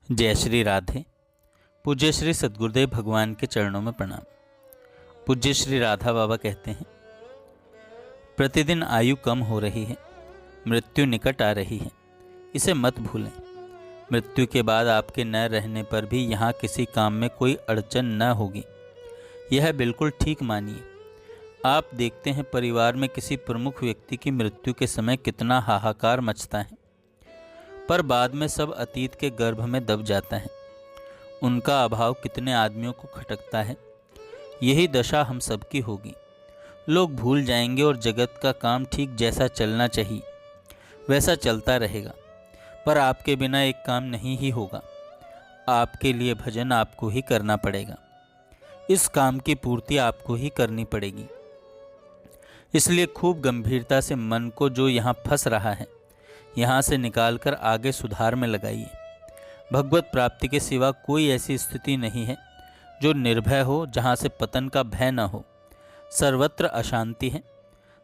जय श्री राधे। पूज्य श्री सद्गुरुदेव भगवान के चरणों में प्रणाम। पूज्य श्री राधा बाबा कहते हैं, प्रतिदिन आयु कम हो रही है, मृत्यु निकट आ रही है, इसे मत भूलें। मृत्यु के बाद आपके न रहने पर भी यहाँ किसी काम में कोई अड़चन न होगी, यह बिल्कुल ठीक मानिए। आप देखते हैं परिवार में किसी प्रमुख व्यक्ति की मृत्यु के समय कितना हाहाकार मचता है, पर बाद में सब अतीत के गर्भ में दब जाता है। उनका अभाव कितने आदमियों को खटकता है। यही दशा हम सबकी होगी। लोग भूल जाएंगे और जगत का काम ठीक जैसा चलना चाहिए वैसा चलता रहेगा, पर आपके बिना एक काम नहीं ही होगा। आपके लिए भजन आपको ही करना पड़ेगा, इस काम की पूर्ति आपको ही करनी पड़ेगी। इसलिए खूब गंभीरता से मन को जो यहाँ फंस रहा है, यहाँ से निकालकर आगे सुधार में लगाइए। भगवत प्राप्ति के सिवा कोई ऐसी स्थिति नहीं है जो निर्भय हो, जहाँ से पतन का भय न हो। सर्वत्र अशांति है,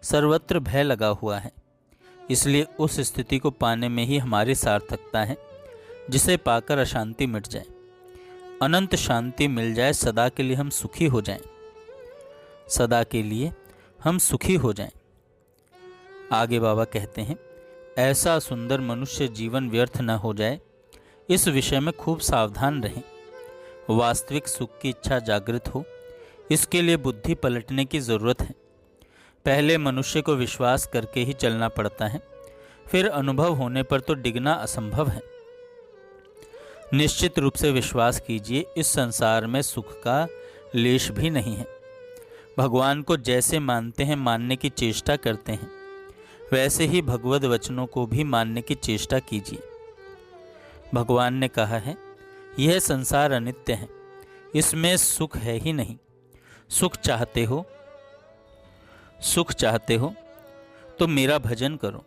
सर्वत्र भय लगा हुआ है। इसलिए उस स्थिति को पाने में ही हमारी सार्थकता है, जिसे पाकर अशांति मिट जाए, अनंत शांति मिल जाए, सदा के लिए हम सुखी हो जाएं, सदा के लिए हम सुखी हो जाएं। आगे बाबा कहते हैं, ऐसा सुंदर मनुष्य जीवन व्यर्थ न हो जाए, इस विषय में खूब सावधान रहें। वास्तविक सुख की इच्छा जागृत हो, इसके लिए बुद्धि पलटने की ज़रूरत है। पहले मनुष्य को विश्वास करके ही चलना पड़ता है, फिर अनुभव होने पर तो डिगना असंभव है। निश्चित रूप से विश्वास कीजिए, इस संसार में सुख का लेश भी नहीं है। भगवान को जैसे मानते हैं, मानने की चेष्टा करते हैं, वैसे ही भगवद वचनों को भी मानने की चेष्टा कीजिए। भगवान ने कहा है, यह संसार अनित्य है, इसमें सुख है ही नहीं। सुख चाहते हो तो मेरा भजन करो।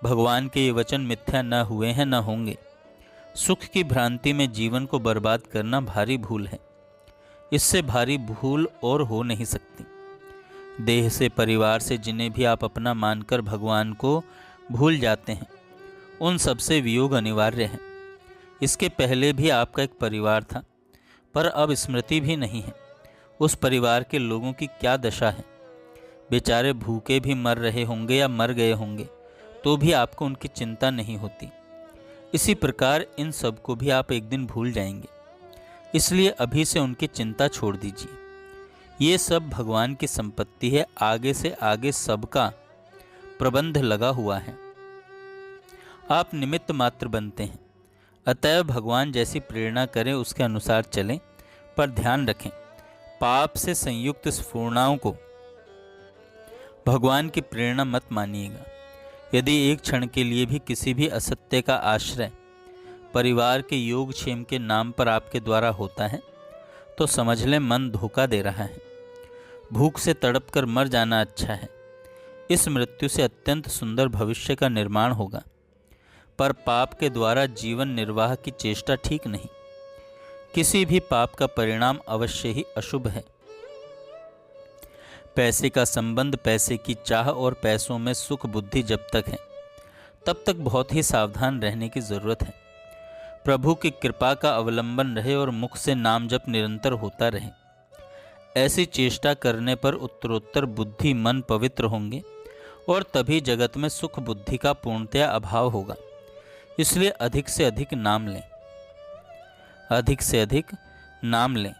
भगवान के ये वचन मिथ्या न हुए हैं, न होंगे। सुख की भ्रांति में जीवन को बर्बाद करना भारी भूल है। इससे भारी भूल और हो नहीं सकती। देह से, परिवार से जिन्हें भी आप अपना मानकर भगवान को भूल जाते हैं, उन सबसे वियोग अनिवार्य है। इसके पहले भी आपका एक परिवार था, पर अब स्मृति भी नहीं है। उस परिवार के लोगों की क्या दशा है। बेचारे भूखे भी मर रहे होंगे या मर गए होंगे, तो भी आपको उनकी चिंता नहीं होती। इसी प्रकार इन सब को भी आप एक दिन भूल जाएंगे। इसलिए अभी से उनकी चिंता छोड़ दीजिए। ये सब भगवान की संपत्ति है, आगे से आगे सबका प्रबंध लगा हुआ है। आप निमित्त मात्र बनते हैं। अतएव भगवान जैसी प्रेरणा करें, उसके अनुसार चलें, पर ध्यान रखें, पाप से संयुक्त स्फुरणाओं को भगवान की प्रेरणा मत मानिएगा। यदि एक क्षण के लिए भी किसी भी असत्य का आश्रय परिवार के योगक्षेम के नाम पर आपके द्वारा होता है, तो समझ लें मन धोखा दे रहा है। भूख से तड़प कर मर जाना अच्छा है। इस मृत्यु से अत्यंत सुंदर भविष्य का निर्माण होगा, पर पाप के द्वारा जीवन निर्वाह की चेष्टा ठीक नहीं। किसी भी पाप का परिणाम अवश्य ही अशुभ है। पैसे का संबंध, पैसे की चाह और पैसों में सुख बुद्धि जब तक है, तब तक बहुत ही सावधान रहने की जरूरत है। प्रभु की कृपा का अवलंबन रहे और मुख से नाम जप निरंतर होता रहे। ऐसी चेष्टा करने पर उत्तरोत्तर बुद्धि मन पवित्र होंगे और तभी जगत में सुख बुद्धि का पूर्णतया अभाव होगा। इसलिए अधिक से अधिक नाम लें, अधिक से अधिक नाम लें।